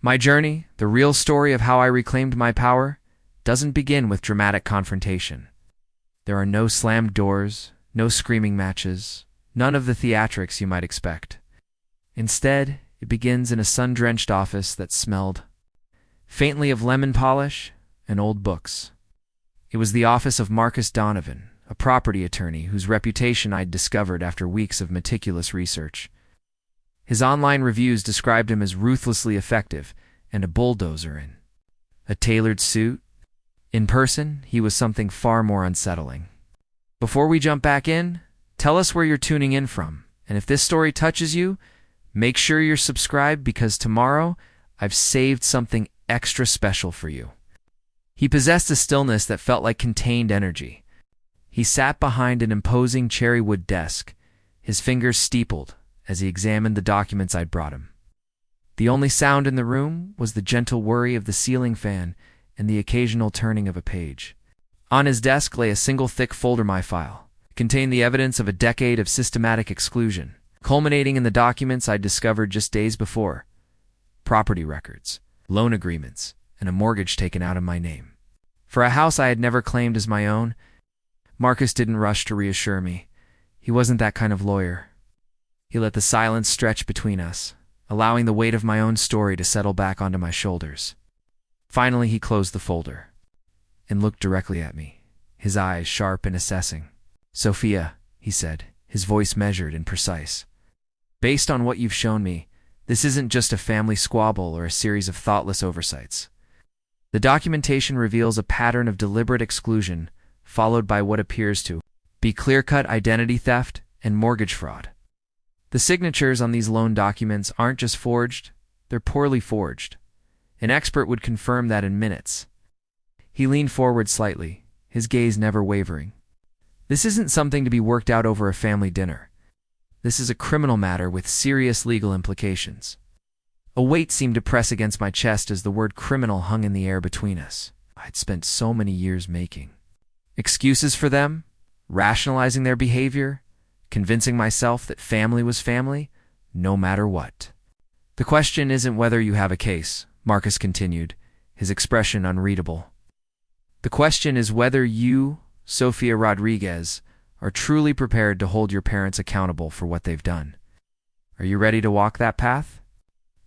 My journey, the real story of how I reclaimed my power, doesn't begin with dramatic confrontation. There are no slammed doors, no screaming matches, none of the theatrics you might expect. Instead, it begins in a sun-drenched office that smelled faintly of lemon polish and old books. It was the office of Marcus Donovan, a property attorney whose reputation I'd discovered after weeks of meticulous research. His online reviews described him as ruthlessly effective and a bulldozer in a tailored suit. In person, he was something far more unsettling. Before we jump back in, tell us where you're tuning in from, and if this story touches you, make sure you're subscribed because tomorrow I've saved something extra special for you. He possessed a stillness that felt like contained energy. He sat behind an imposing cherry-wood desk, his fingers steepled as he examined the documents I'd brought him. The only sound in the room was the gentle whirring of the ceiling fan and the occasional turning of a page. On his desk lay a single thick folder. My file contained the evidence of a decade of systematic exclusion, culminating in the documents I'd discovered just days before: property records, loan agreements, and a mortgage taken out in my name. For a house I had never claimed as my own, Marcus didn't rush to reassure me. He wasn't that kind of lawyer. He let the silence stretch between us, allowing the weight of my own story to settle back onto my shoulders. Finally, he closed the folder and looked directly at me, his eyes sharp and assessing. "Sophia," he said, his voice measured and precise. "Based on what you've shown me, this isn't just a family squabble or a series of thoughtless oversights. The documentation reveals a pattern of deliberate exclusion, followed by what appears to be clear-cut identity theft and mortgage fraud. The signatures on these loan documents aren't just forged, they're poorly forged. An expert would confirm that in minutes." He leaned forward slightly, his gaze never wavering. "This isn't something to be worked out over a family dinner. This is a criminal matter with serious legal implications." A weight seemed to press against my chest as the word criminal hung in the air between us. I'd spent so many years making excuses for them, rationalizing their behavior, convincing myself that family was family, no matter what. "The question isn't whether you have a case," Marcus continued, his expression unreadable. "The question is whether you, Sofia Rodriguez, are truly prepared to hold your parents accountable for what they've done. Are you ready to walk that path,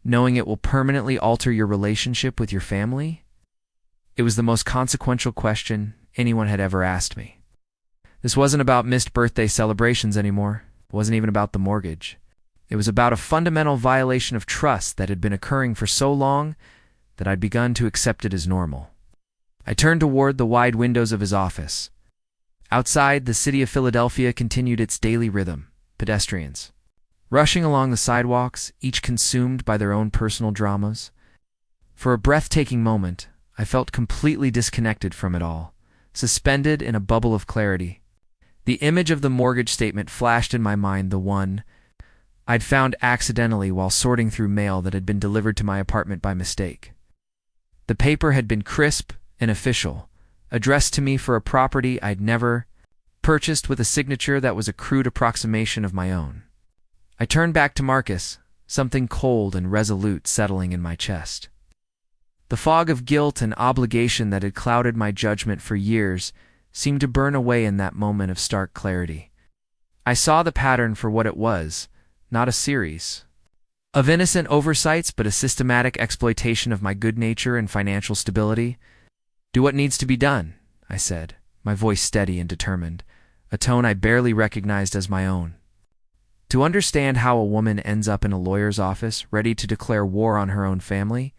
knowing it will permanently alter your relationship with your family?" It was the most consequential question anyone had ever asked me. This wasn't about missed birthday celebrations anymore. It wasn't even about the mortgage. It was about a fundamental violation of trust that had been occurring for so long that I'd begun to accept it as normal. I turned toward the wide windows of his office. Outside, the city of Philadelphia continued its daily rhythm: pedestrians rushing along the sidewalks, each consumed by their own personal dramas. For a breathtaking moment, I felt completely disconnected from it all, suspended in a bubble of clarity. The image of the mortgage statement flashed in my mind, the one I'd found accidentally while sorting through mail that had been delivered to my apartment by mistake. The paper had been crisp and official, addressed to me for a property I'd never purchased, with a signature that was a crude approximation of my own. I turned back to Marcus, something cold and resolute settling in my chest. The fog of guilt and obligation that had clouded my judgment for years seemed to burn away in that moment of stark clarity. I saw the pattern for what it was, not a series of innocent oversights, but a systematic exploitation of my good nature and financial stability. "Do what needs to be done," I said, my voice steady and determined, a tone I barely recognized as my own. To understand how a woman ends up in a lawyer's office ready to declare war on her own family,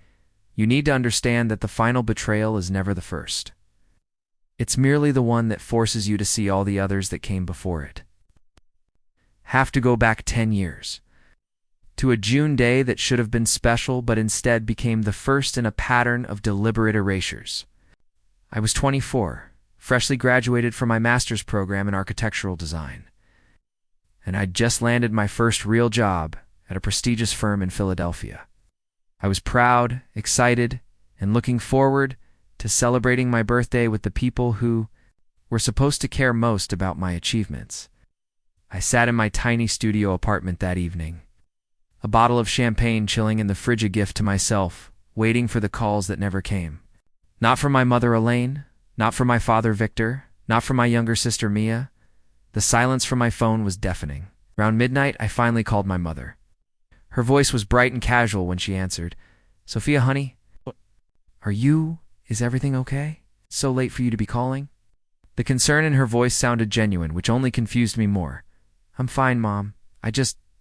you need to understand that the final betrayal is never the first. It's merely the one that forces you to see all the others that came before it. Have to go back 10 years. To a June day that should have been special but instead became the first in a pattern of deliberate erasures. I was 24, freshly graduated from my master's program in architectural design, and I'd just landed my first real job at a prestigious firm in Philadelphia. I was proud, excited, and looking forward to celebrating my birthday with the people who were supposed to care most about my achievements. I sat in my tiny studio apartment that evening, a bottle of champagne chilling in the fridge, a gift to myself, waiting for the calls that never came. Not from my mother Elaine, not from my father Victor, not from my younger sister Mia. The silence from my phone was deafening. Around midnight, I finally called my mother. Her voice was bright and casual when she answered. "Sophia, honey, is everything okay? It's so late for you to be calling?" The concern in her voice sounded genuine, which only confused me more. "I'm fine, Mom.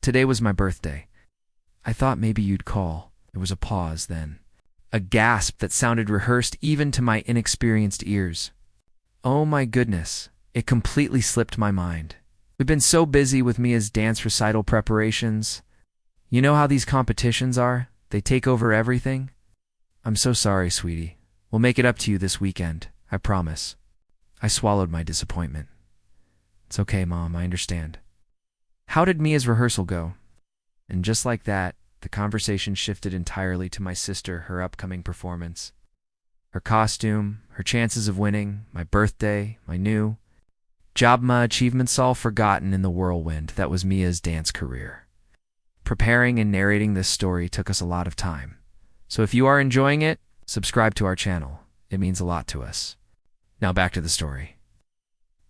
Today was my birthday. I thought maybe you'd call." There was a pause, then a gasp that sounded rehearsed even to my inexperienced ears. Oh my goodness, it completely slipped my mind. We've been so busy with Mia's dance recital preparations. You know how these competitions are? They take over everything. "I'm so sorry, sweetie. We'll make it up to you this weekend, I promise." I swallowed my disappointment. "It's okay, Mom, I understand." "How did Mia's rehearsal go?" And just like that, the conversation shifted entirely to my sister, her upcoming performance. Her costume, her chances of winning, my birthday, my new Jobma achievements, all forgotten in the whirlwind that was Mia's dance career. Preparing and narrating this story took us a lot of time. So if you are enjoying it, subscribe to our channel. It means a lot to us. Now back to the story.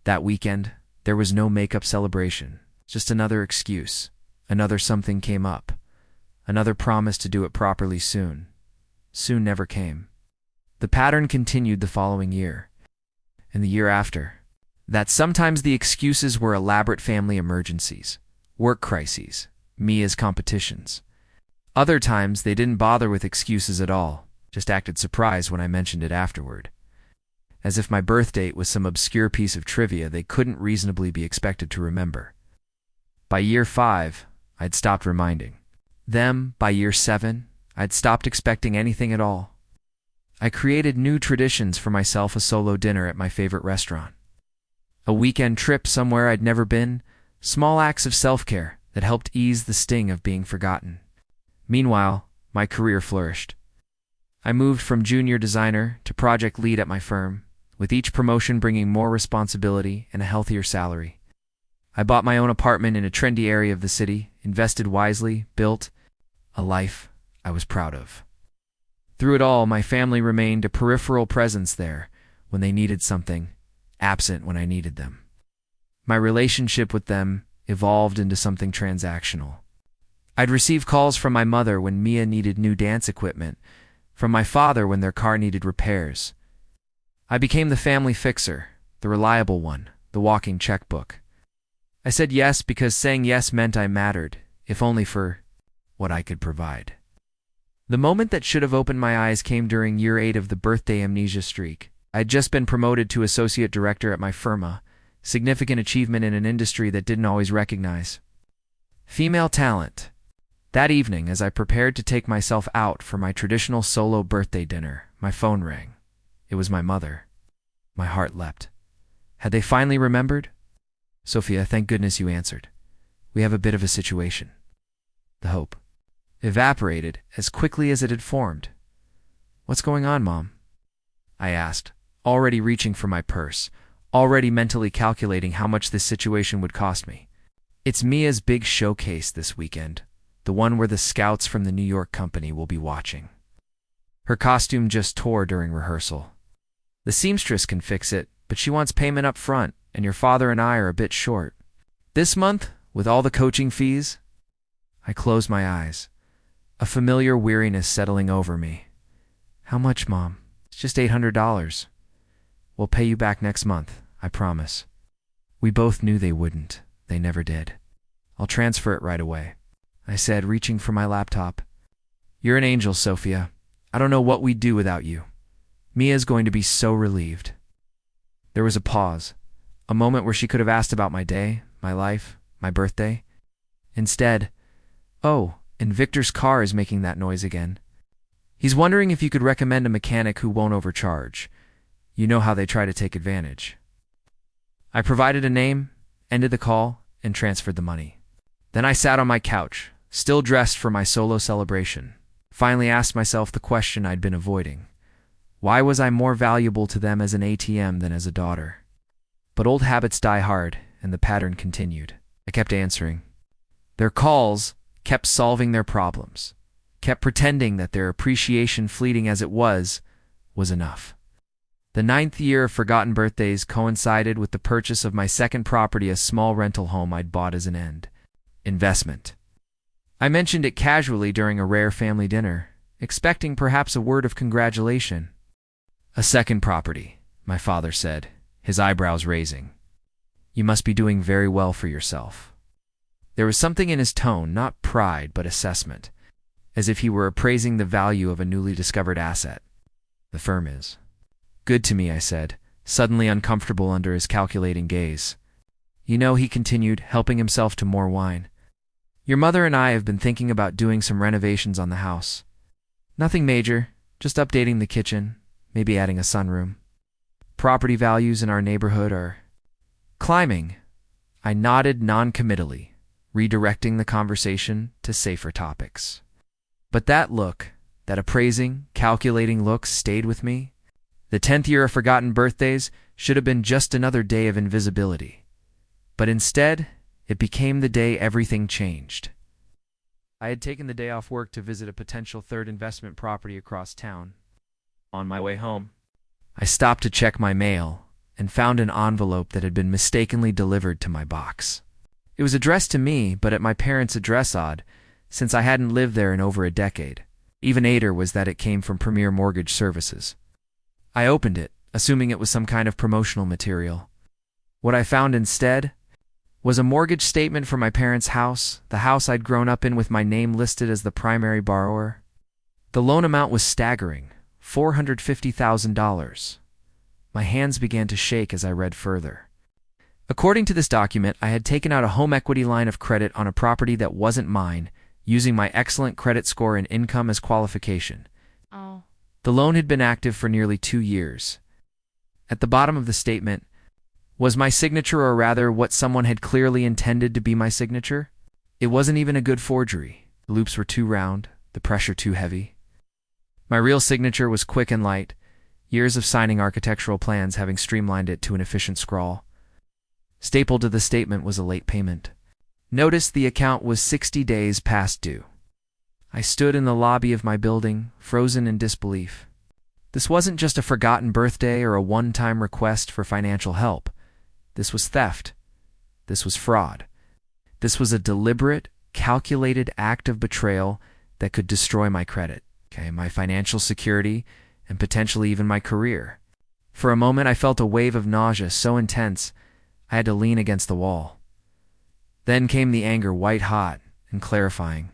That weekend, there was no makeup celebration, just another excuse. Another something came up. Another promise to do it properly soon. Soon never came. The pattern continued the following year, and the year after. That sometimes the excuses were elaborate family emergencies, work crises, Mia's competitions. Other times they didn't bother with excuses at all, just acted surprised when I mentioned it afterward. As if my birth date was some obscure piece of trivia they couldn't reasonably be expected to remember. By year 5, I'd stopped reminding them. By year 7, I'd stopped expecting anything at all. I created new traditions for myself: a solo dinner at my favorite restaurant, a weekend trip somewhere I'd never been, small acts of self-care that helped ease the sting of being forgotten. Meanwhile, my career flourished. I moved from junior designer to project lead at my firm, with each promotion bringing more responsibility and a healthier salary. I bought my own apartment in a trendy area of the city, invested wisely, built a life I was proud of. Through it all, my family remained a peripheral presence there when they needed something, absent when I needed them. My relationship with them evolved into something transactional. I'd receive calls from my mother when Mia needed new dance equipment, from my father when their car needed repairs. I became the family fixer, the reliable one, the walking checkbook. I said yes because saying yes meant I mattered, if only for what I could provide. The moment that should have opened my eyes came during year 8 of the birthday amnesia streak. I'd just been promoted to associate director at my firma, significant achievement in an industry that didn't always recognize female talent. That evening, as I prepared to take myself out for my traditional solo birthday dinner, my phone rang. It was my mother. My heart leapt. Had they finally remembered? "Sophia, thank goodness you answered. We have a bit of a situation." The hope evaporated as quickly as it had formed. "What's going on, Mom?" I asked, already reaching for my purse, already mentally calculating how much this situation would cost me. "It's Mia's big showcase this weekend, the one where the scouts from the New York company will be watching. Her costume just tore during rehearsal. The seamstress can fix it, but she wants payment up front, and your father and I are a bit short. This month, with all the coaching fees." I closed my eyes, a familiar weariness settling over me. "How much, Mom?" "It's just $800. We'll pay you back next month, I promise." We both knew they wouldn't. They never did. "I'll transfer it right away," I said, reaching for my laptop. "You're an angel, Sophia. I don't know what we'd do without you. Mia's going to be so relieved." There was a pause, a moment where she could have asked about my day, my life, my birthday. Instead, "Oh, and Victor's car is making that noise again. He's wondering if you could recommend a mechanic who won't overcharge. You know how they try to take advantage." I provided a name, ended the call, and transferred the money. Then I sat on my couch, still dressed for my solo celebration. Finally asked myself the question I'd been avoiding. Why was I more valuable to them as an ATM than as a daughter? But old habits die hard, and the pattern continued. I kept answering. Their calls kept solving their problems. kept pretending that their appreciation, fleeting as it was enough. The 9th year of forgotten birthdays coincided with the purchase of my second property, a small rental home I'd bought as an end investment. I mentioned it casually during a rare family dinner, expecting perhaps a word of congratulation. "A second property," my father said, his eyebrows raising. "You must be doing very well for yourself." There was something in his tone, not pride but assessment, as if he were appraising the value of a newly discovered asset. "The firm is good to me," I said, suddenly uncomfortable under his calculating gaze. "You know," he continued, helping himself to more wine, "your mother and I have been thinking about doing some renovations on the house. Nothing major, just updating the kitchen, maybe adding a sunroom. Property values in our neighborhood are climbing." I nodded non-committally, redirecting the conversation to safer topics. But that look, that appraising, calculating look, stayed with me. The 10th year of forgotten birthdays should have been just another day of invisibility. But instead, it became the day everything changed. I had taken the day off work to visit a potential third investment property across town. On my way home, I stopped to check my mail and found an envelope that had been mistakenly delivered to my box. It was addressed to me, but at my parents' address, odd, since I hadn't lived there in over a decade. Even odder was that it came from Premier Mortgage Services. I opened it, assuming it was some kind of promotional material. What I found instead was a mortgage statement for my parents' house, the house I'd grown up in, with my name listed as the primary borrower. The loan amount was staggering, $450,000. My hands began to shake as I read further. According to this document, I had taken out a home equity line of credit on a property that wasn't mine, using my excellent credit score and income as qualification. Oh. The loan had been active for nearly 2 years. At the bottom of the statement was my signature, or rather what someone had clearly intended to be my signature. It wasn't even a good forgery. The loops were too round, the pressure too heavy. My real signature was quick and light, years of signing architectural plans having streamlined it to an efficient scrawl. Stapled to the statement was a late payment. Notice the account was 60 days past due. I stood in the lobby of my building, frozen in disbelief. This wasn't just a forgotten birthday or a one-time request for financial help. This was theft. This was fraud. This was a deliberate, calculated act of betrayal that could destroy my credit, my financial security, and potentially even my career. For a moment, I felt a wave of nausea so intense I had to lean against the wall. Then came the anger, white-hot and clarifying.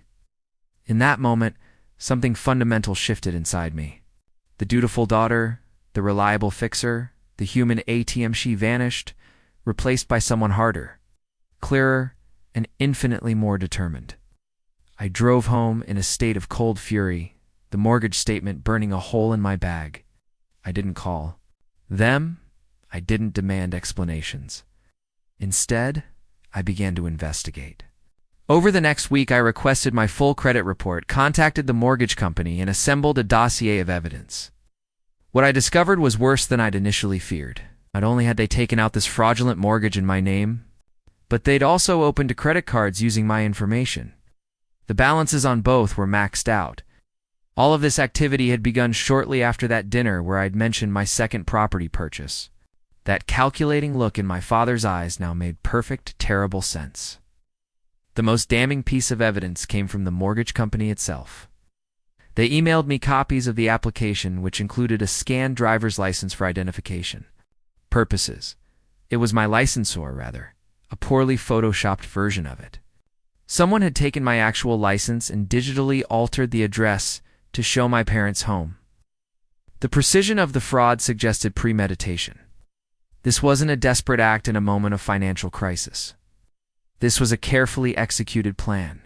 In that moment, something fundamental shifted inside me. The dutiful daughter, the reliable fixer, the human ATM, she vanished, replaced by someone harder, clearer, and infinitely more determined. I drove home in a state of cold fury, the mortgage statement burning a hole in my bag. I didn't call them. I didn't demand explanations. Instead, I began to investigate. Over the next week, I requested my full credit report, contacted the mortgage company, and assembled a dossier of evidence. What I discovered was worse than I'd initially feared. Not only had they taken out this fraudulent mortgage in my name, but they'd also opened credit cards using my information. The balances on both were maxed out. All of this activity had begun shortly after that dinner where I'd mentioned my second property purchase. That calculating look in my father's eyes now made perfect, terrible sense. The most damning piece of evidence came from the mortgage company itself. They emailed me copies of the application, which included a scanned driver's license for identification purposes. It was my licensor, rather, a poorly photoshopped version of it. Someone had taken my actual license and digitally altered the address to show my parents' home. The precision of the fraud suggested premeditation. This wasn't a desperate act in a moment of financial crisis. This was a carefully executed plan.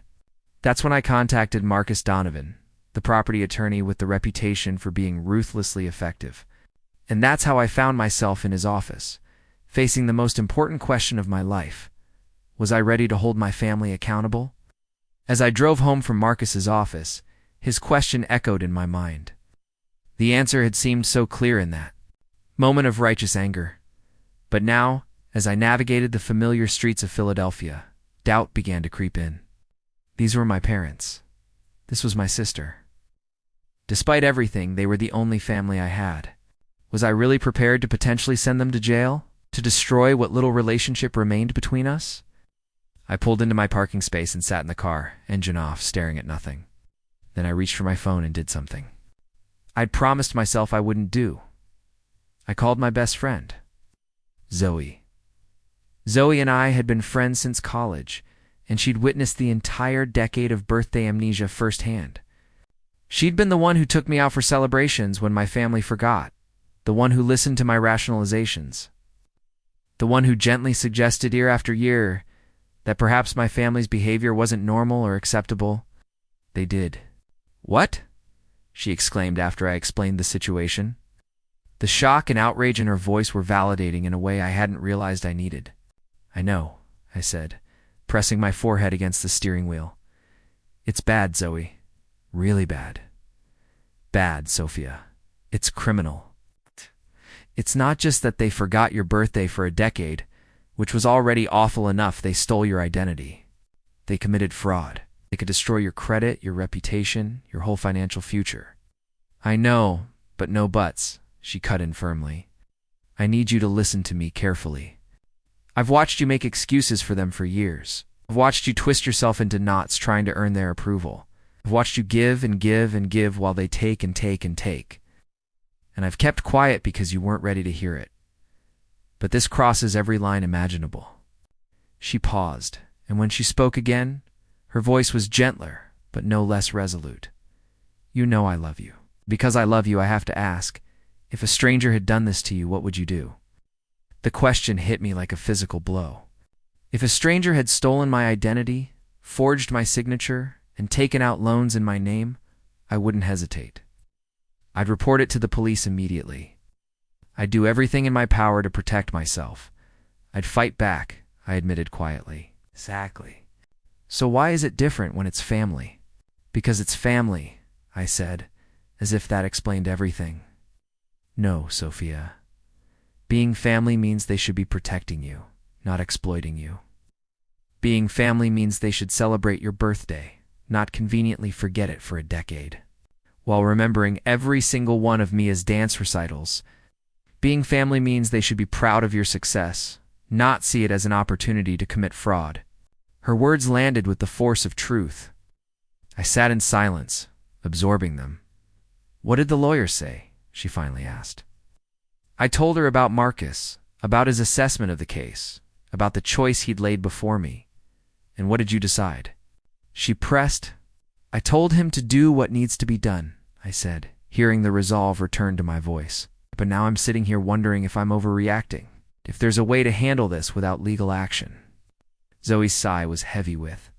That's when I contacted Marcus Donovan, the property attorney with the reputation for being ruthlessly effective. And that's how I found myself in his office, facing the most important question of my life. Was I ready to hold my family accountable? As I drove home from Marcus's office, his question echoed in my mind. The answer had seemed so clear in that moment of righteous anger. But now, as I navigated the familiar streets of Philadelphia, doubt began to creep in. These were my parents. This was my sister. Despite everything, they were the only family I had. Was I really prepared to potentially send them to jail? To destroy what little relationship remained between us? I pulled into my parking space and sat in the car, engine off, staring at nothing. Then I reached for my phone and did something I'd promised myself I wouldn't do. I called my best friend, Zoe. Zoe and I had been friends since college, and she'd witnessed the entire decade of birthday amnesia firsthand. She'd been the one who took me out for celebrations when my family forgot, the one who listened to my rationalizations, the one who gently suggested year after year that perhaps my family's behavior wasn't normal or acceptable. They did. "What?" she exclaimed after I explained the situation. The shock and outrage in her voice were validating in a way I hadn't realized I needed. "I know," I said, pressing my forehead against the steering wheel. "It's bad, Zoe. Really bad. Bad, Sophia. It's criminal. It's not just that they forgot your birthday for a decade, which was already awful enough. They stole your identity. They committed fraud. They could destroy your credit, your reputation, your whole financial future." "I know, but no buts," she cut in firmly. "I need you to listen to me carefully. I've watched you make excuses for them for years. I've watched you twist yourself into knots trying to earn their approval. I've watched you give and give and give while they take and take and take. And I've kept quiet because you weren't ready to hear it. But this crosses every line imaginable." She paused, and when she spoke again, her voice was gentler, but no less resolute. "You know I love you. Because I love you, I have to ask, if a stranger had done this to you, what would you do?" The question hit me like a physical blow. If a stranger had stolen my identity, forged my signature, and taken out loans in my name, I wouldn't hesitate. I'd report it to the police immediately. I'd do everything in my power to protect myself. I'd fight back, I admitted quietly. "Exactly. So why is it different when it's family?" "Because it's family," I said, as if that explained everything. "No, Sophia. Being family means they should be protecting you, not exploiting you. Being family means they should celebrate your birthday, not conveniently forget it for a decade, while remembering every single one of Mia's dance recitals. Being family means they should be proud of your success, not see it as an opportunity to commit fraud." Her words landed with the force of truth. I sat in silence, absorbing them. "What did the lawyer say?" she finally asked. I told her about Marcus, about his assessment of the case, about the choice he'd laid before me. "And what did you decide?" She pressed. "I told him to do what needs to be done," I said, hearing the resolve return to my voice. "But now I'm sitting here wondering if I'm overreacting, if there's a way to handle this without legal action." Zoe's sigh was heavy with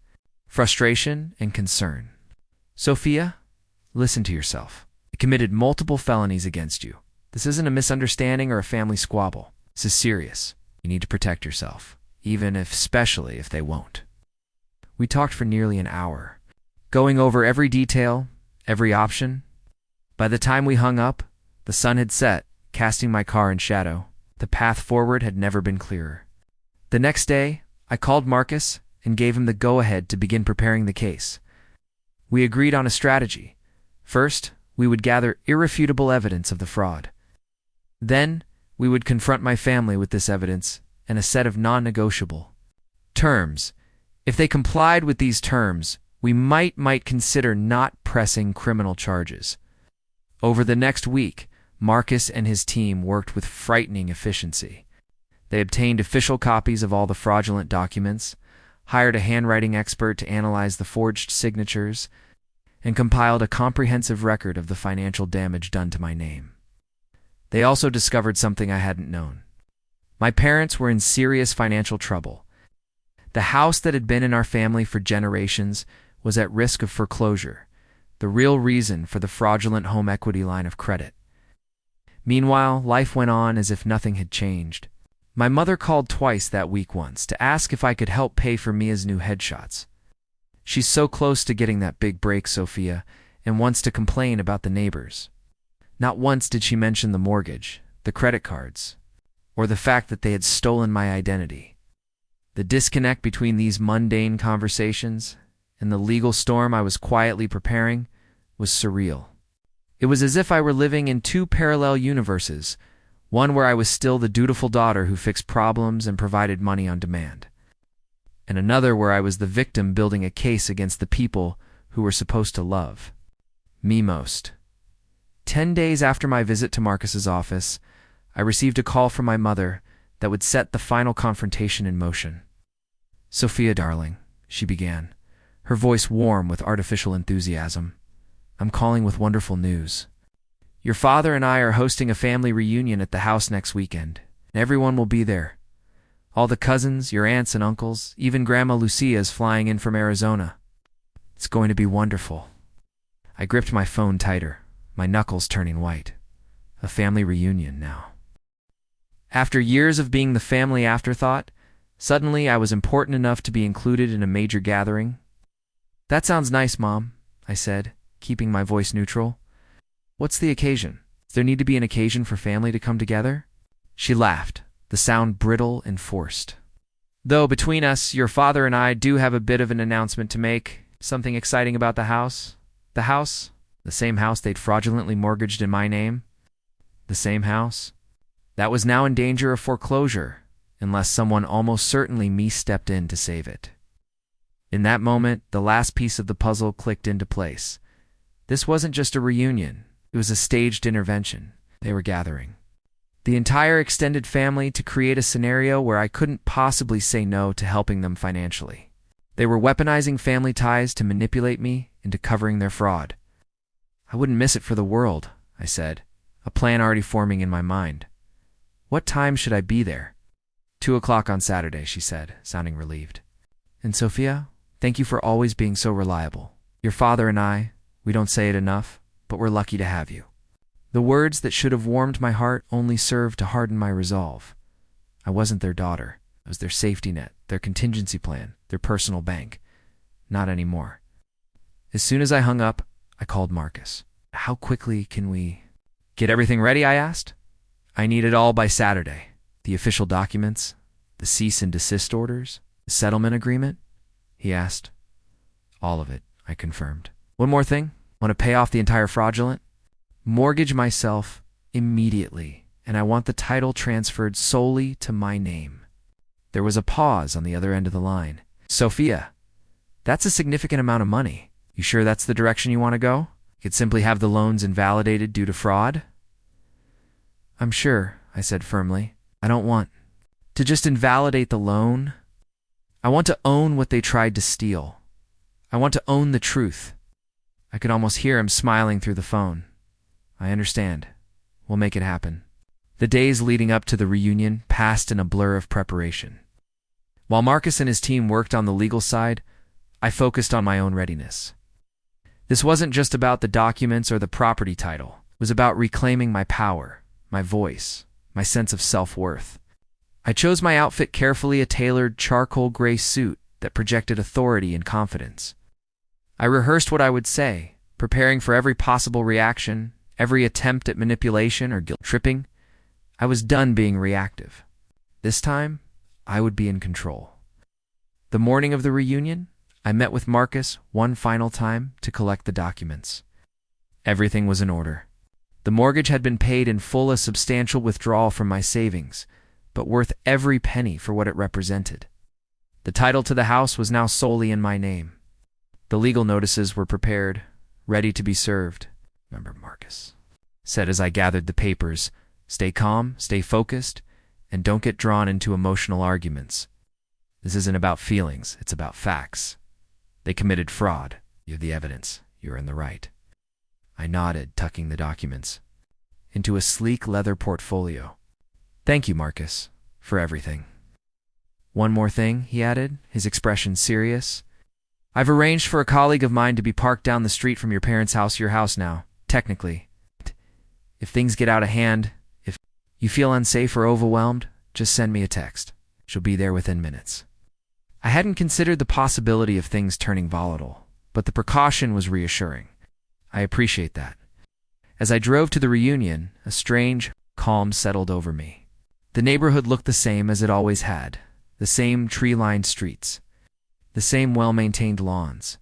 frustration and concern. "Sophia, listen to yourself. They committed multiple felonies against you. This isn't a misunderstanding or a family squabble. This is serious. You need to protect yourself, especially if they won't." We talked for nearly an hour, going over every detail, every option. By the time we hung up, the sun had set, casting my car in shadow. The path forward had never been clearer. The next day, I called Marcus and gave him the go-ahead to begin preparing the case. We agreed on a strategy. First, we would gather irrefutable evidence of the fraud. Then, we would confront my family with this evidence and a set of non-negotiable terms. If they complied with these terms, we might consider not pressing criminal charges. Over the next week, Marcus and his team worked with frightening efficiency. They obtained official copies of all the fraudulent documents, hired a handwriting expert to analyze the forged signatures, and compiled a comprehensive record of the financial damage done to my name. They also discovered something I hadn't known. My parents were in serious financial trouble. The house that had been in our family for generations was at risk of foreclosure, the real reason for the fraudulent home equity line of credit. Meanwhile, life went on as if nothing had changed. My mother called twice that week, once to ask if I could help pay for Mia's new headshots. She's so close to getting that big break, Sophia, and wants to complain about the neighbors. Not once did she mention the mortgage, the credit cards, or the fact that they had stolen my identity. The disconnect between these mundane conversations and the legal storm I was quietly preparing was surreal. It was as if I were living in two parallel universes, one where I was still the dutiful daughter who fixed problems and provided money on demand, and another where I was the victim building a case against the people who were supposed to love me most. 10 days after my visit to Marcus's office, I received a call from my mother that would set the final confrontation in motion. "Sophia, darling," she began, her voice warm with artificial enthusiasm, "I'm calling with wonderful news. Your father and I are hosting a family reunion at the house next weekend, and everyone will be there. All the cousins, your aunts and uncles, even Grandma Lucia is flying in from Arizona. It's going to be wonderful." I gripped my phone tighter, my knuckles turning white. A family reunion now. After years of being the family afterthought, suddenly I was important enough to be included in a major gathering. "That sounds nice, Mom," I said, keeping my voice neutral. "What's the occasion? Does there need to be an occasion for family to come together?" She laughed, the sound brittle and forced. "Though between us, your father and I do have a bit of an announcement to make. Something exciting about the house." The house? The same house they'd fraudulently mortgaged in my name? The same house? That was now in danger of foreclosure, unless someone almost certainly me stepped in to save it. In that moment, the last piece of the puzzle clicked into place. This wasn't just a reunion. It was a staged intervention. They were gathering the entire extended family to create a scenario where I couldn't possibly say no to helping them financially. They were weaponizing family ties to manipulate me into covering their fraud. "I wouldn't miss it for the world," I said, a plan already forming in my mind. "What time should I be there?" 2 o'clock on Saturday, she said, sounding relieved. "And Sophia, thank you for always being so reliable. Your father and I, we don't say it enough, but we're lucky to have you." The words that should have warmed my heart only served to harden my resolve. I wasn't their daughter. I was their safety net, their contingency plan, their personal bank. Not anymore. As soon as I hung up, I called Marcus. "How quickly can we get everything ready?" I asked. "I need it all by Saturday. The official documents, the cease and desist orders, the settlement agreement?" he asked. "All of it," I confirmed. "One more thing. Want to pay off the entire fraudulent? Mortgage myself immediately, and I want the title transferred solely to my name." There was a pause on the other end of the line. "Sophia, that's a significant amount of money. You sure that's the direction you want to go? You could simply have the loans invalidated due to fraud?" "I'm sure," I said firmly. "I don't want to just invalidate the loan. I want to own what they tried to steal. I want to own the truth." I could almost hear him smiling through the phone. "I understand. We'll make it happen." The days leading up to the reunion passed in a blur of preparation. While Marcus and his team worked on the legal side, I focused on my own readiness. This wasn't just about the documents or the property title. It was about reclaiming my power, my voice, my sense of self-worth. I chose my outfit carefully, a tailored charcoal gray suit that projected authority and confidence. I rehearsed what I would say, preparing for every possible reaction, every attempt at manipulation or guilt-tripping. I was done being reactive. This time, I would be in control. The morning of the reunion, I met with Marcus one final time to collect the documents. Everything was in order. The mortgage had been paid in full, a substantial withdrawal from my savings, but worth every penny for what it represented. The title to the house was now solely in my name. The legal notices were prepared, ready to be served. "Remember," Marcus said as I gathered the papers, "stay calm, stay focused, and don't get drawn into emotional arguments. This isn't about feelings, it's about facts. They committed fraud. You have the evidence. You're in the right." I nodded, tucking the documents into a sleek leather portfolio. "Thank you, Marcus, for everything." "One more thing," he added, his expression serious. "I've arranged for a colleague of mine to be parked down the street from your parents' house, your house now, technically. If things get out of hand, if you feel unsafe or overwhelmed, just send me a text. She'll be there within minutes." I hadn't considered the possibility of things turning volatile, but the precaution was reassuring. I appreciate that. As I drove to the reunion, a strange calm settled over me. The neighborhood looked the same as it always had, the same tree-lined streets, the same well-maintained lawns.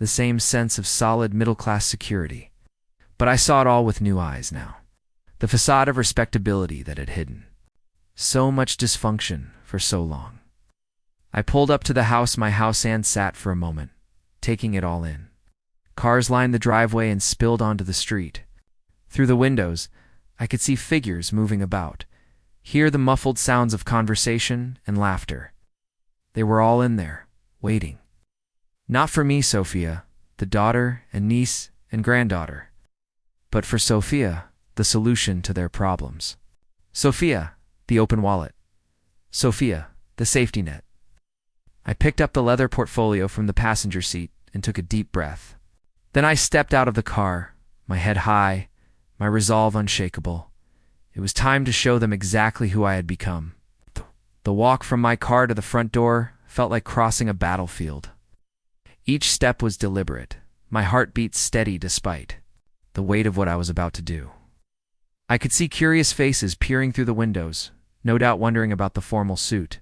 the same sense of solid middle-class security. But I saw it all with new eyes now. The facade of respectability that had hidden so much dysfunction for so long. I pulled up to the house my house and sat for a moment, taking it all in. Cars lined the driveway and spilled onto the street. Through the windows, I could see figures moving about, hear the muffled sounds of conversation and laughter. They were all in there, waiting. Not for me, Sophia, the daughter and niece and granddaughter, but for Sophia, the solution to their problems. Sophia, the open wallet. Sophia, the safety net. I picked up the leather portfolio from the passenger seat and took a deep breath. Then I stepped out of the car, my head high, my resolve unshakable. It was time to show them exactly who I had become. The walk from my car to the front door felt like crossing a battlefield. Each step was deliberate, my heart beat steady despite the weight of what I was about to do. I could see curious faces peering through the windows, no doubt wondering about the formal suit.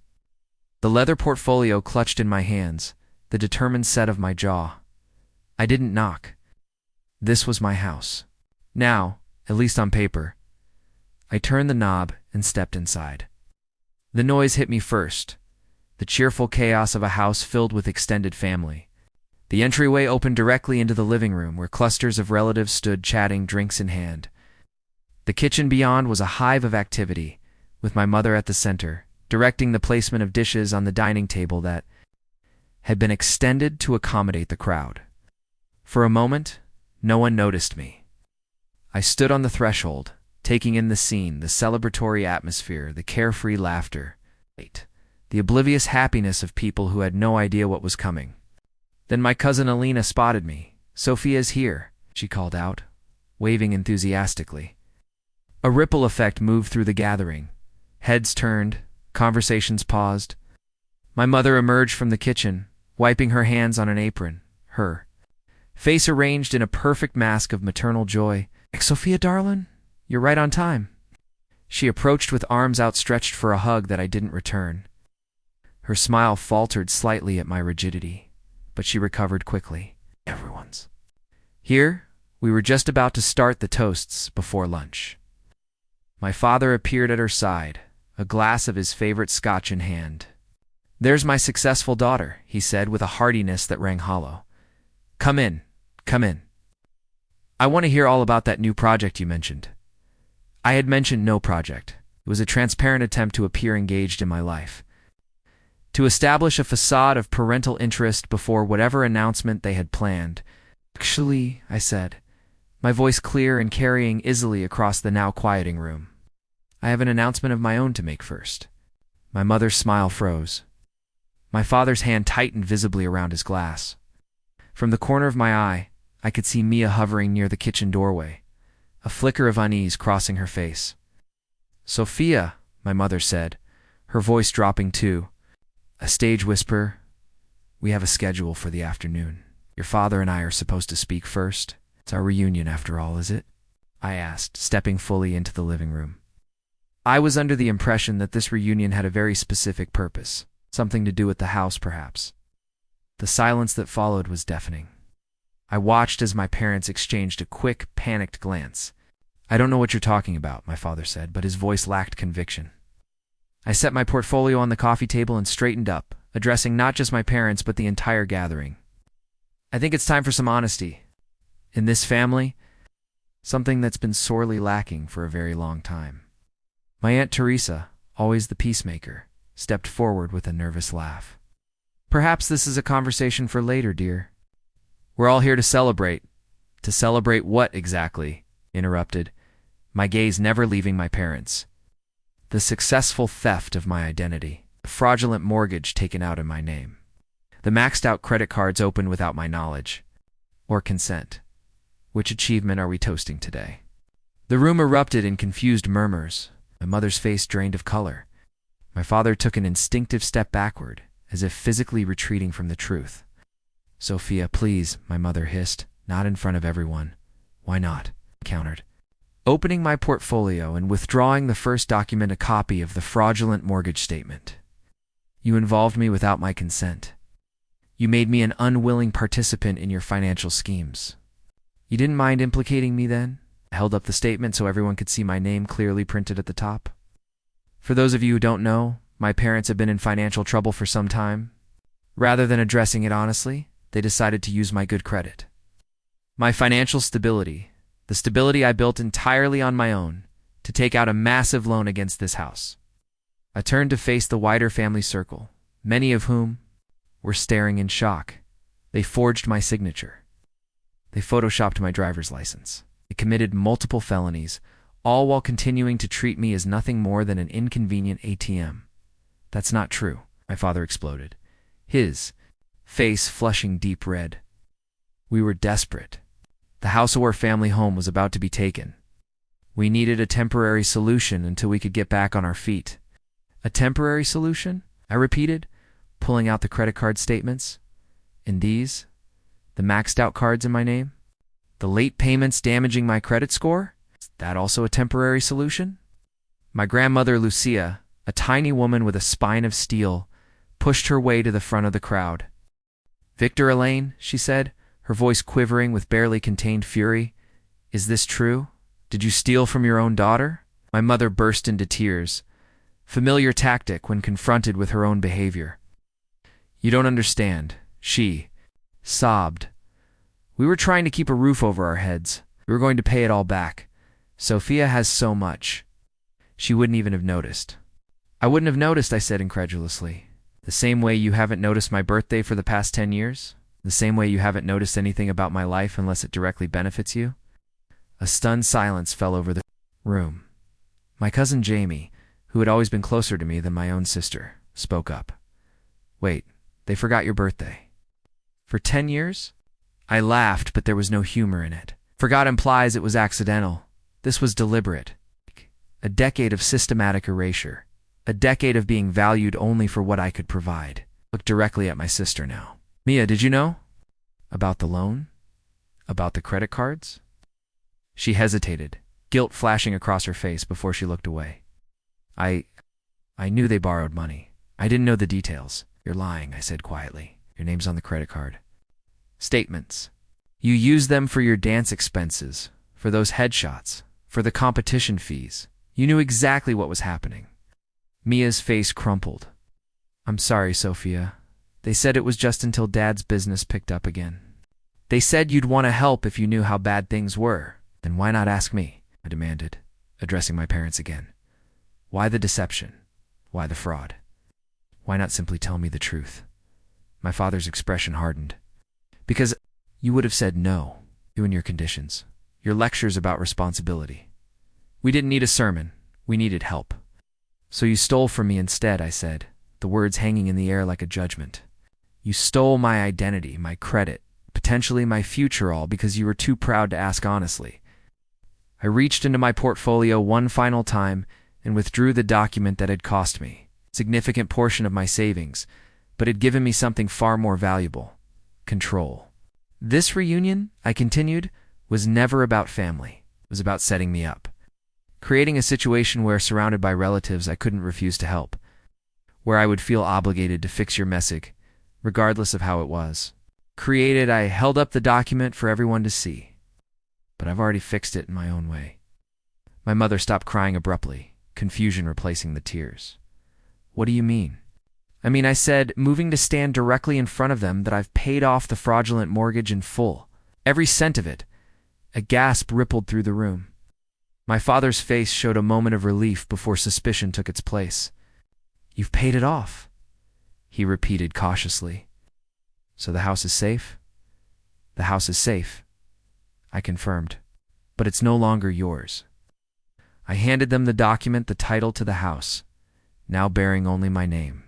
The leather portfolio clutched in my hands, the determined set of my jaw. I didn't knock. This was my house. Now, at least on paper. I turned the knob and stepped inside. The noise hit me first, the cheerful chaos of a house filled with extended family. The entryway opened directly into the living room where clusters of relatives stood chatting, drinks in hand. The kitchen beyond was a hive of activity, with my mother at the center, directing the placement of dishes on the dining table that had been extended to accommodate the crowd. For a moment, no one noticed me. I stood on the threshold, taking in the scene, the celebratory atmosphere, the carefree laughter, the oblivious happiness of people who had no idea what was coming. Then my cousin Alina spotted me. "Sophia's here," she called out, waving enthusiastically. A ripple effect moved through the gathering. Heads turned, conversations paused. My mother emerged from the kitchen, wiping her hands on an apron, her face arranged in a perfect mask of maternal joy. "Sophia, darling, you're right on time." She approached with arms outstretched for a hug that I didn't return. Her smile faltered slightly at my rigidity, but she recovered quickly. Everyone's. Here, we were just about to start the toasts before lunch. My father appeared at her side, a glass of his favorite scotch in hand. "There's my successful daughter," he said with a heartiness that rang hollow. Come in. I want to hear all about that new project you mentioned." I had mentioned no project. It was a transparent attempt to appear engaged in my life, to establish a facade of parental interest before whatever announcement they had planned. "Actually," I said, my voice clear and carrying easily across the now quieting room, "I have an announcement of my own to make first." My mother's smile froze. My father's hand tightened visibly around his glass. From the corner of my eye, I could see Mia hovering near the kitchen doorway, a flicker of unease crossing her face. "Sophia," my mother said, her voice dropping too, a stage whisper, "we have a schedule for the afternoon. Your father and I are supposed to speak first. It's our reunion after all, is it?" I asked, stepping fully into the living room. I was under the impression that this reunion had a very specific purpose, something to do with the house perhaps. The silence that followed was deafening. I watched as my parents exchanged a quick, panicked glance. "I don't know what you're talking about," my father said, but his voice lacked conviction. I set my portfolio on the coffee table and straightened up, addressing not just my parents but the entire gathering. "I think it's time for some honesty. In this family, something that's been sorely lacking for a very long time." My Aunt Teresa, always the peacemaker, stepped forward with a nervous laugh. "Perhaps this is a conversation for later, dear. We're all here to celebrate." "To celebrate what exactly?" interrupted, my gaze never leaving my parents. "The successful theft of my identity, the fraudulent mortgage taken out in my name, the maxed-out credit cards opened without my knowledge or consent. Which achievement are we toasting today?" The room erupted in confused murmurs. My mother's face drained of color. My father took an instinctive step backward, as if physically retreating from the truth. "Sophia, please," my mother hissed, "not in front of everyone." "Why not?" I countered, opening my portfolio and withdrawing the first document, a copy of the fraudulent mortgage statement. "You involved me without my consent. You made me an unwilling participant in your financial schemes. You didn't mind implicating me then? I held up the statement so everyone could see my name clearly printed at the top. For those of you who don't know, my parents have been in financial trouble for some time. Rather than addressing it honestly, they decided to use my good credit. My financial stability, the stability I built entirely on my own, to take out a massive loan against this house. I turned to face the wider family circle, many of whom were staring in shock. They forged my signature. They photoshopped my driver's license. They committed multiple felonies, all while continuing to treat me as nothing more than an inconvenient ATM. That's not true, my father exploded, his face flushing deep red. We were desperate. The Houseware family home was about to be taken. We needed a temporary solution until we could get back on our feet. A temporary solution? I repeated, pulling out the credit card statements. And these? The maxed out cards in my name? The late payments damaging my credit score? Is that also a temporary solution? My grandmother Lucia, a tiny woman with a spine of steel, pushed her way to the front of the crowd. "Victor Elaine," she said, her voice quivering with barely contained fury, "is this true? Did you steal from your own daughter?" My mother burst into tears. Familiar tactic when confronted with her own behavior. "You don't understand," she sobbed. "We were trying to keep a roof over our heads. We were going to pay it all back. Sophia has so much. She wouldn't even have noticed." "I wouldn't have noticed," I said incredulously. "The same way you haven't noticed my birthday for the past 10 years? The same way you haven't noticed anything about my life unless it directly benefits you?" A stunned silence fell over the room. My cousin Jamie, who had always been closer to me than my own sister, spoke up. "Wait, they forgot your birthday." "For 10 years? I laughed, but there was no humor in it. Forgot implies it was accidental. This was deliberate. A decade of systematic erasure. A decade of being valued only for what I could provide. Looked directly at my sister now. "Mia, did you know? About the loan? About the credit cards?" She hesitated, guilt flashing across her face before she looked away. I knew they borrowed money. I didn't know the details." "You're lying," I said quietly. "Your name's on the credit card." "Statements. You used them for your dance expenses, for those headshots, for the competition fees. You knew exactly what was happening." Mia's face crumpled. "I'm sorry, Sophia. They said it was just until Dad's business picked up again." "They said you'd want to help if you knew how bad things were. Then why not ask me?" I demanded, addressing my parents again. "Why the deception? Why the fraud? Why not simply tell me the truth?" My father's expression hardened. "Because you would have said no, you and your conditions, your lectures about responsibility. We didn't need a sermon. We needed help. So you stole from me instead," I said, the words hanging in the air like a judgment. "You stole my identity, my credit, potentially my future, all because you were too proud to ask honestly." I reached into my portfolio one final time and withdrew the document that had cost me a significant portion of my savings, but had given me something far more valuable: control. "This reunion," I continued, "was never about family. It was about setting me up. Creating a situation where, surrounded by relatives I couldn't refuse to help, where I would feel obligated to fix your message, regardless of how it was. Created, I held up the document for everyone to see. But I've already fixed it in my own way." My mother stopped crying abruptly, confusion replacing the tears. "What do you mean?" I said, moving to stand directly in front of them, that I've paid off the fraudulent mortgage in full. Every cent of it. A gasp rippled through the room. My father's face showed a moment of relief before suspicion took its place. "You've paid it off," he repeated cautiously. "So the house is safe?" "The house is safe," I confirmed. "But it's no longer yours." I handed them the document, the title to the house, now bearing only my name.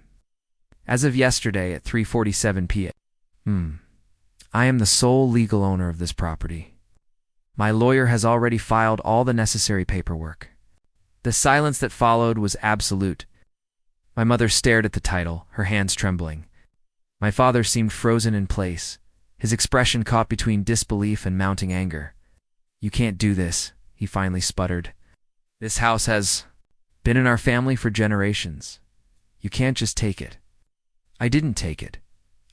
"As of yesterday at 3:47 p.m., I am the sole legal owner of this property. My lawyer has already filed all the necessary paperwork." The silence that followed was absolute. My mother stared at the title, her hands trembling. My father seemed frozen in place, his expression caught between disbelief and mounting anger. "You can't do this," he finally sputtered. "This house has been in our family for generations. You can't just take it." "I didn't take it.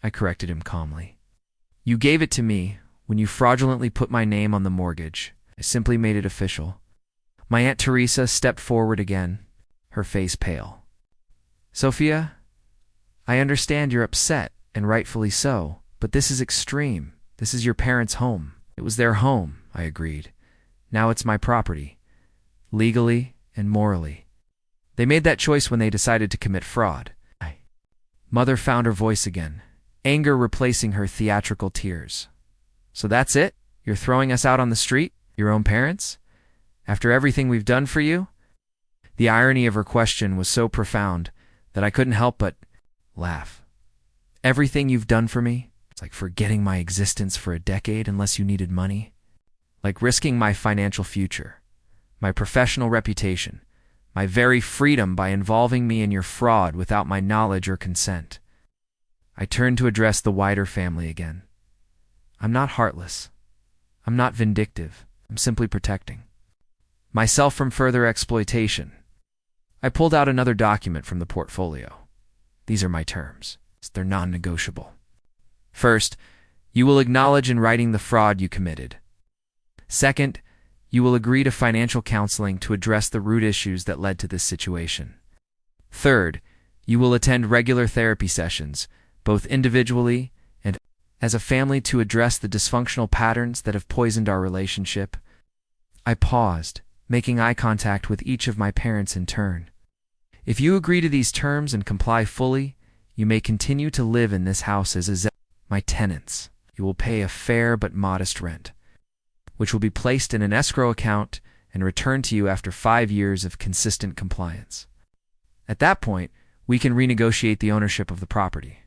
I corrected him calmly. You gave it to me when you fraudulently put my name on the mortgage. I simply made it official. My Aunt Teresa stepped forward again, her face pale. Sophia, I understand you're upset, and rightfully so, but this is extreme. This is your parents' home. It was their home, I agreed. Now it's my property, legally and morally. They made that choice when they decided to commit fraud. Mother found her voice again, anger replacing her theatrical tears. So that's it? You're throwing us out on the street? Your own parents? After everything we've done for you? The irony of her question was so profound that I couldn't help but laugh. Everything you've done for me? It's like forgetting my existence for a decade unless you needed money. Like risking my financial future, my professional reputation, my very freedom by involving me in your fraud without my knowledge or consent. I turned to address the wider family again. I'm not heartless. I'm not vindictive. I'm simply protecting myself from further exploitation. I pulled out another document from the portfolio. These are my terms. They're non-negotiable. First, you will acknowledge in writing the fraud you committed. Second, you will agree to financial counseling to address the root issues that led to this situation. Third, you will attend regular therapy sessions, both individually and as a family, to address the dysfunctional patterns that have poisoned our relationship. I paused, making eye contact with each of my parents in turn. If you agree to these terms and comply fully, you may continue to live in this house as my tenants. You will pay a fair but modest rent, which will be placed in an escrow account and returned to you after 5 years of consistent compliance. At that point, we can renegotiate the ownership of the property.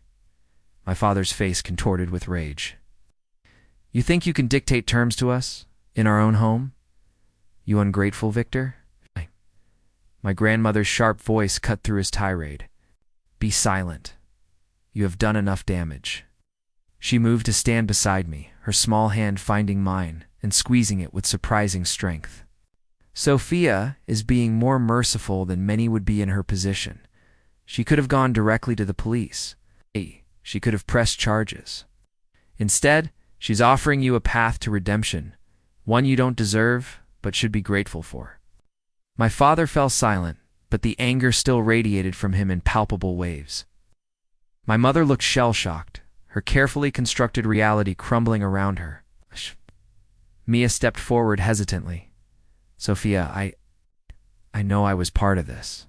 My father's face contorted with rage. You think you can dictate terms to us, in our own home? You ungrateful Victor? My grandmother's sharp voice cut through his tirade. Be silent. You have done enough damage. She moved to stand beside me, her small hand finding mine and squeezing it with surprising strength. Sophia is being more merciful than many would be in her position. She could have gone directly to the police. She could have pressed charges. Instead, she's offering you a path to redemption, one you don't deserve but should be grateful for. My father fell silent, but the anger still radiated from him in palpable waves. My mother looked shell-shocked, her carefully constructed reality crumbling around her. Mia stepped forward hesitantly. Sophia, I know I was part of this.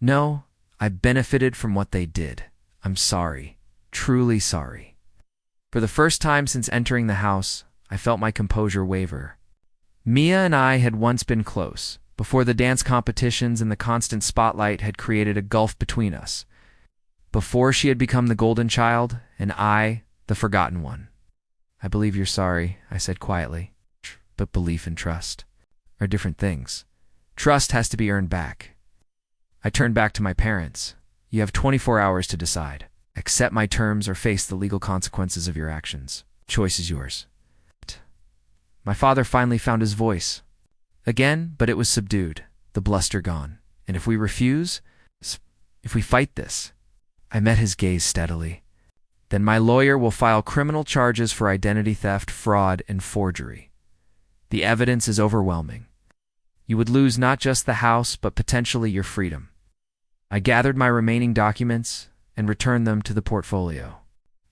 No, I benefited from what they did. I'm sorry, truly sorry. For the first time since entering the house, I felt my composure waver. Mia and I had once been close, before the dance competitions and the constant spotlight had created a gulf between us. Before she had become the golden child, and I, the forgotten one. I believe you're sorry, I said quietly, but belief and trust are different things. Trust has to be earned back. I turned back to my parents. You have 24 hours to decide. Accept my terms or face the legal consequences of your actions. Choice is yours. My father finally found his voice. Again, but it was subdued, the bluster gone. And if we refuse? If we fight this? I met his gaze steadily. Then my lawyer will file criminal charges for identity theft, fraud, and forgery. The evidence is overwhelming. You would lose not just the house, but potentially your freedom. I gathered my remaining documents and returned them to the portfolio.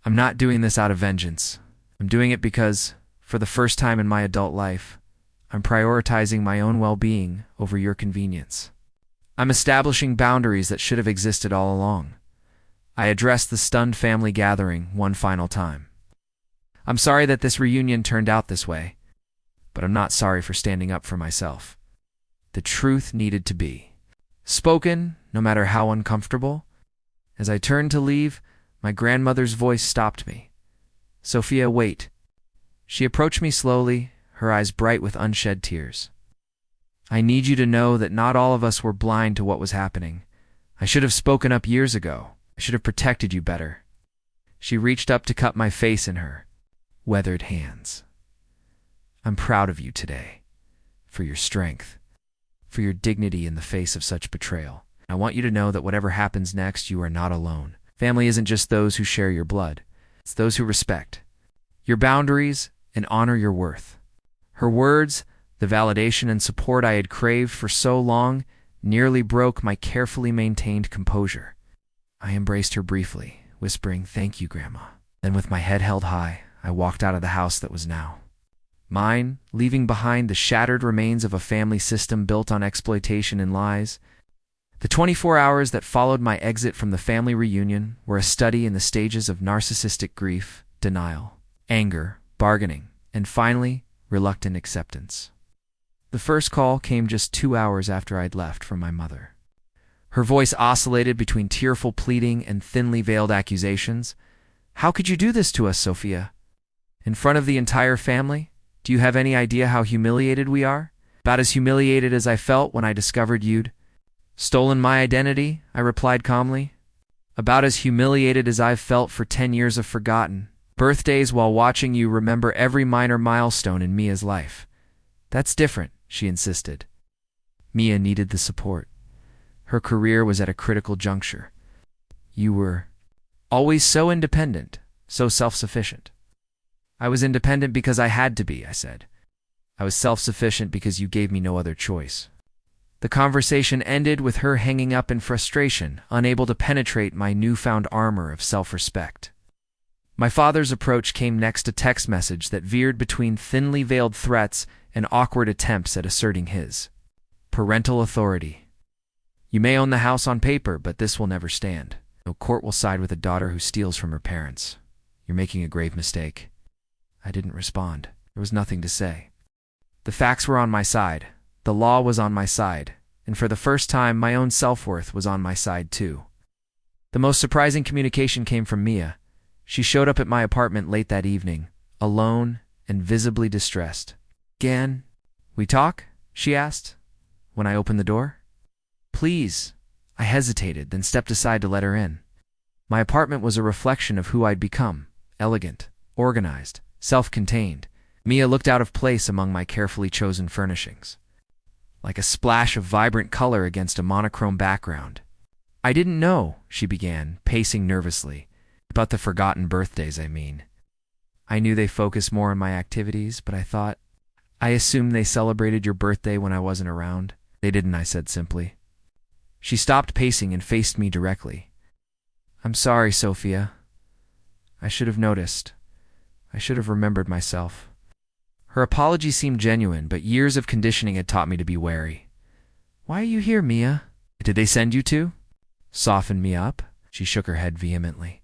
I'm not doing this out of vengeance. I'm doing it because, for the first time in my adult life, I'm prioritizing my own well-being over your convenience. I'm establishing boundaries that should have existed all along. I addressed the stunned family gathering one final time. I'm sorry that this reunion turned out this way, but I'm not sorry for standing up for myself. The truth needed to be spoken, no matter how uncomfortable. As I turned to leave, my grandmother's voice stopped me. Sophia, wait. She approached me slowly, her eyes bright with unshed tears. I need you to know that not all of us were blind to what was happening. I should have spoken up years ago. I should have protected you better. She reached up to cup my face in her weathered hands. I'm proud of you today, for your strength, for your dignity in the face of such betrayal. I want you to know that whatever happens next, you are not alone. Family isn't just those who share your blood. It's those who respect your boundaries and honor your worth. Her words, the validation and support I had craved for so long, nearly broke my carefully maintained composure. I embraced her briefly, whispering, "Thank you, Grandma." Then with my head held high, I walked out of the house that was now mine, leaving behind the shattered remains of a family system built on exploitation and lies. The 24 hours that followed my exit from the family reunion were a study in the stages of narcissistic grief, denial, anger, bargaining, and finally, reluctant acceptance. The first call came just 2 hours after I'd left from my mother. Her voice oscillated between tearful pleading and thinly veiled accusations. "How could you do this to us, Sophia? In front of the entire family? Do you have any idea how humiliated we are?" "About as humiliated as I felt when I discovered you'd stolen my identity," I replied calmly. "About as humiliated as I've felt for 10 years of forgotten birthdays while watching you remember every minor milestone in Mia's life." "That's different," she insisted. Mia needed the support. Her career was at a critical juncture. "You were always so independent, so self-sufficient." "I was independent because I had to be," I said. "I was self-sufficient because you gave me no other choice." The conversation ended with her hanging up in frustration, unable to penetrate my newfound armor of self-respect. My father's approach came next, a text message that veered between thinly veiled threats and awkward attempts at asserting his parental authority. "You may own the house on paper, but this will never stand. No court will side with a daughter who steals from her parents. You're making a grave mistake." I didn't respond. There was nothing to say. The facts were on my side. The law was on my side. And for the first time, my own self-worth was on my side too. The most surprising communication came from Mia. She showed up at my apartment late that evening, alone and visibly distressed. "Can we talk?" she asked when I opened the door. "Please." I hesitated, then stepped aside to let her in. My apartment was a reflection of who I'd become: elegant, organized, self-contained. Mia looked out of place among my carefully chosen furnishings, like a splash of vibrant color against a monochrome background. "I didn't know," she began, pacing nervously. "About the forgotten birthdays, I mean. I knew they focused more on my activities, but I assumed they celebrated your birthday when I wasn't around." "They didn't," I said simply. She stopped pacing and faced me directly. "I'm sorry, Sophia. I should have noticed. I should have remembered myself." Her apology seemed genuine, but years of conditioning had taught me to be wary. "Why are you here, Mia? Did they send you to soften me up?" She shook her head vehemently.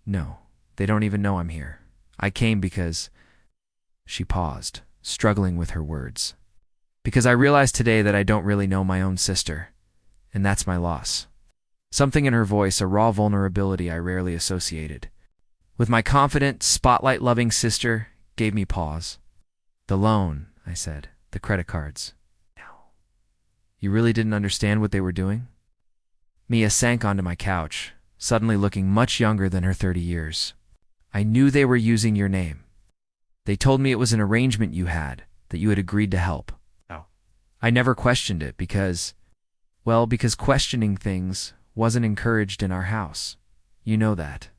"No, they don't even know I'm here. I came because—" She paused, struggling with her words. "Because I realized today that I don't really know my own sister, and that's my loss." Something in her voice, a raw vulnerability I rarely associated with my confident, spotlight-loving sister, gave me pause. "The loan," I said. "The credit cards." "No." "You really didn't understand what they were doing?" Mia sank onto my couch, suddenly looking much younger than her 30 years. "I knew they were using your name. They told me it was an arrangement you had, that you had agreed to help." "Oh." "I never questioned it because questioning things wasn't encouraged in our house. You know that."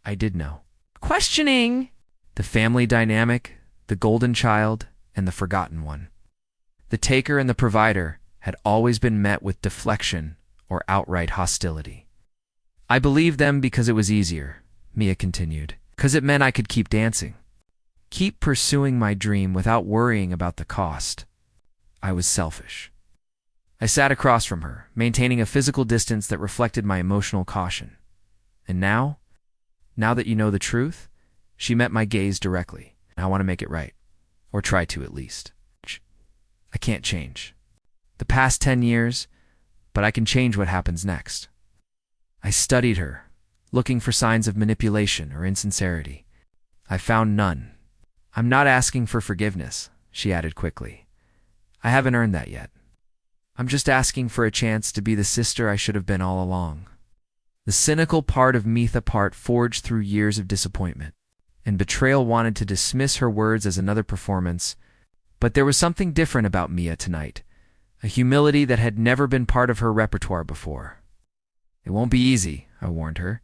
I did know. Questioning! The family dynamic, the golden child, and the forgotten one. The taker and the provider had always been met with deflection or outright hostility. "I believed them because it was easier," Mia continued, "because it meant I could keep dancing, keep pursuing my dream without worrying about the cost. I was selfish." I sat across from her, maintaining a physical distance that reflected my emotional caution. "And now that you know the truth," she met my gaze directly. "I want to make it right. Or try to, at least. I can't change the past 10 years, but I can change what happens next." I studied her, looking for signs of manipulation or insincerity. I found none. "I'm not asking for forgiveness," she added quickly. "I haven't earned that yet. I'm just asking for a chance to be the sister I should have been all along." The cynical part of Mia, part forged through years of disappointment and betrayal, wanted to dismiss her words as another performance, but there was something different about Mia tonight, a humility that had never been part of her repertoire before. "It won't be easy," I warned her,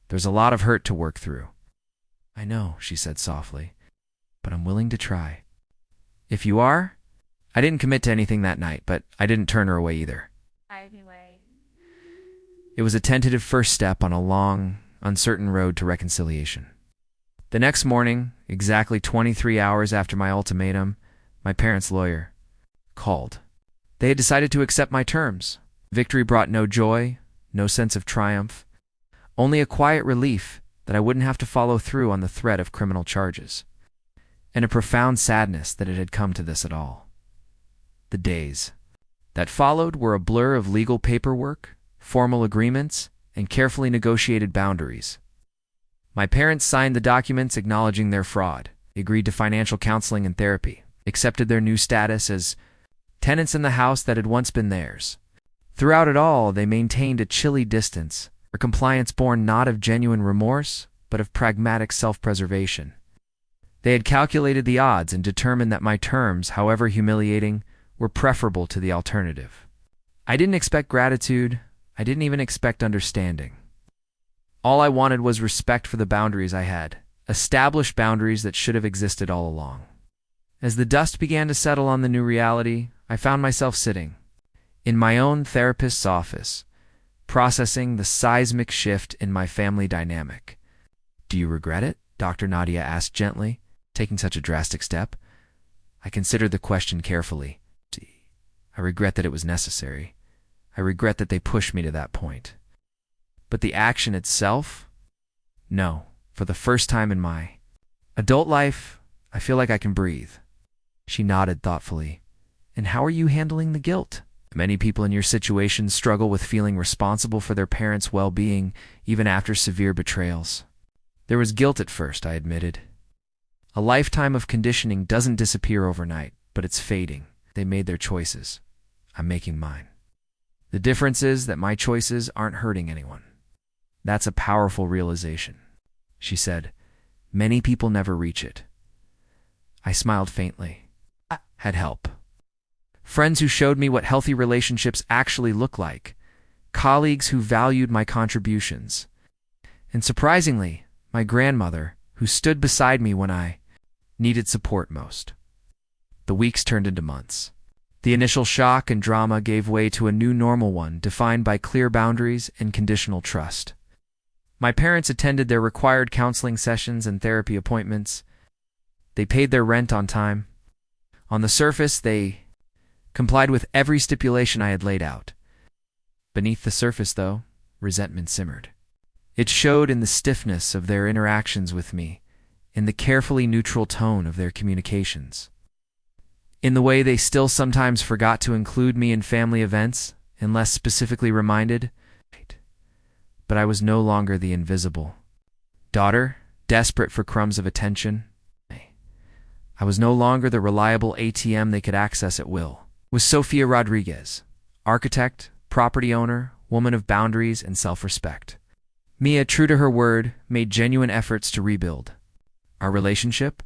There's a lot of hurt to work through. I know, she said softly, but I'm willing to try. If you are? I didn't commit to anything that night, but I didn't turn her away either. Anyway. It was a tentative first step on a long, uncertain road to reconciliation. The next morning, exactly 23 hours after my ultimatum, my parents' lawyer called. They had decided to accept my terms. Victory brought no joy, no sense of triumph, only a quiet relief that I wouldn't have to follow through on the threat of criminal charges, and a profound sadness that it had come to this at all. The days that followed were a blur of legal paperwork, formal agreements, and carefully negotiated boundaries. My parents signed the documents acknowledging their fraud, agreed to financial counseling and therapy, accepted their new status as tenants in the house that had once been theirs. Throughout it all, they maintained a chilly distance, a compliance born not of genuine remorse, but of pragmatic self-preservation. They had calculated the odds and determined that my terms, however humiliating, were preferable to the alternative. I didn't expect gratitude. I didn't even expect understanding. All I wanted was respect for the boundaries I had, established boundaries that should have existed all along. As the dust began to settle on the new reality, I found myself sitting in my own therapist's office, processing the seismic shift in my family dynamic. "Do you regret it?" Dr. Nadia asked gently, taking such a drastic step. I considered the question carefully. I regret that it was necessary. I regret that they pushed me to that point. But the action itself? No. For the first time in my adult life, I feel like I can breathe. She nodded thoughtfully. And how are you handling the guilt? Many people in your situation struggle with feeling responsible for their parents' well-being, even after severe betrayals. There was guilt at first, I admitted. A lifetime of conditioning doesn't disappear overnight, but it's fading. They made their choices. I'm making mine. The difference is that my choices aren't hurting anyone. That's a powerful realization, she said. Many people never reach it. I smiled faintly. I had help. Friends who showed me what healthy relationships actually look like. Colleagues who valued my contributions. And surprisingly, my grandmother, who stood beside me when I needed support most. The weeks turned into months. The initial shock and drama gave way to a new normal one defined by clear boundaries and conditional trust. My parents attended their required counseling sessions and therapy appointments. They paid their rent on time. On the surface, they complied with every stipulation I had laid out. Beneath the surface, though, resentment simmered. It showed in the stiffness of their interactions with me, in the carefully neutral tone of their communications, in the way they still sometimes forgot to include me in family events unless specifically reminded. But I was no longer the invisible daughter, desperate for crumbs of attention. I was no longer the reliable ATM they could access at will. It was Sofia Rodriguez, architect, property owner, woman of boundaries and self-respect. Mia, true to her word, made genuine efforts to rebuild our relationship.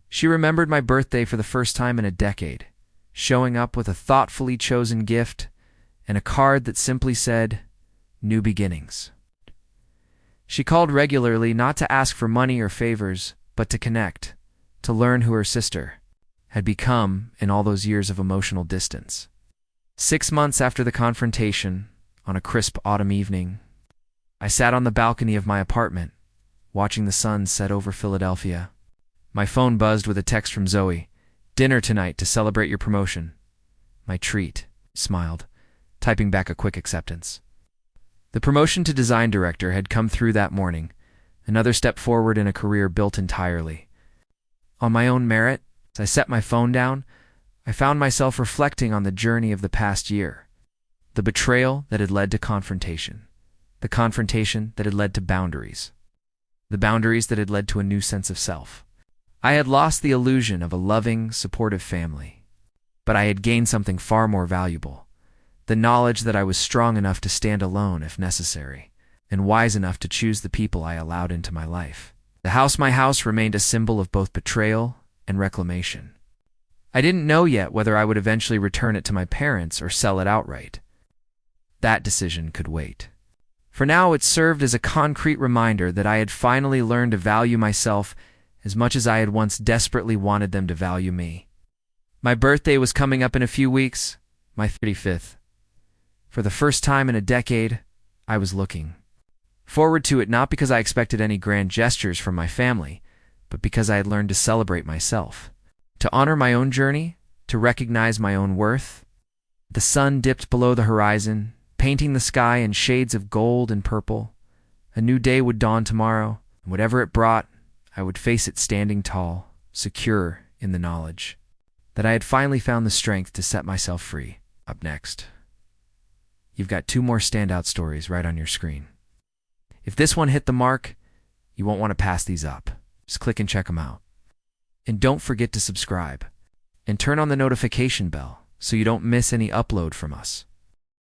She remembered my birthday for the first time in a decade, showing up with a thoughtfully chosen gift and a card that simply said, "New beginnings." She called regularly not to ask for money or favors, but to connect, to learn who her sister had become in all those years of emotional distance. 6 months after the confrontation, on a crisp autumn evening, I sat on the balcony of my apartment, watching the sun set over Philadelphia. My phone buzzed with a text from Zoe. "Dinner tonight to celebrate your promotion." "My treat," smiled, typing back a quick acceptance. The promotion to design director had come through that morning, another step forward in a career built entirely on my own merit. As I set my phone down, I found myself reflecting on the journey of the past year, the betrayal that had led to confrontation, the confrontation that had led to boundaries, the boundaries that had led to a new sense of self. I had lost the illusion of a loving, supportive family, but I had gained something far more valuable, the knowledge that I was strong enough to stand alone if necessary, and wise enough to choose the people I allowed into my life. The house, my house, remained a symbol of both betrayal and reclamation. I didn't know yet whether I would eventually return it to my parents or sell it outright. That decision could wait. For now, it served as a concrete reminder that I had finally learned to value myself as much as I had once desperately wanted them to value me. My birthday was coming up in a few weeks, my 35th. For the first time in a decade, I was looking forward to it, not because I expected any grand gestures from my family, but because I had learned to celebrate myself, to honor my own journey, to recognize my own worth. The sun dipped below the horizon, painting the sky in shades of gold and purple. A new day would dawn tomorrow, and whatever it brought, I would face it standing tall, secure in the knowledge that I had finally found the strength to set myself free. Up next, you've got 2 more standout stories right on your screen. If this one hit the mark, you won't want to pass these up. Just click and check them out. And don't forget to subscribe and turn on the notification bell so you don't miss any upload from us.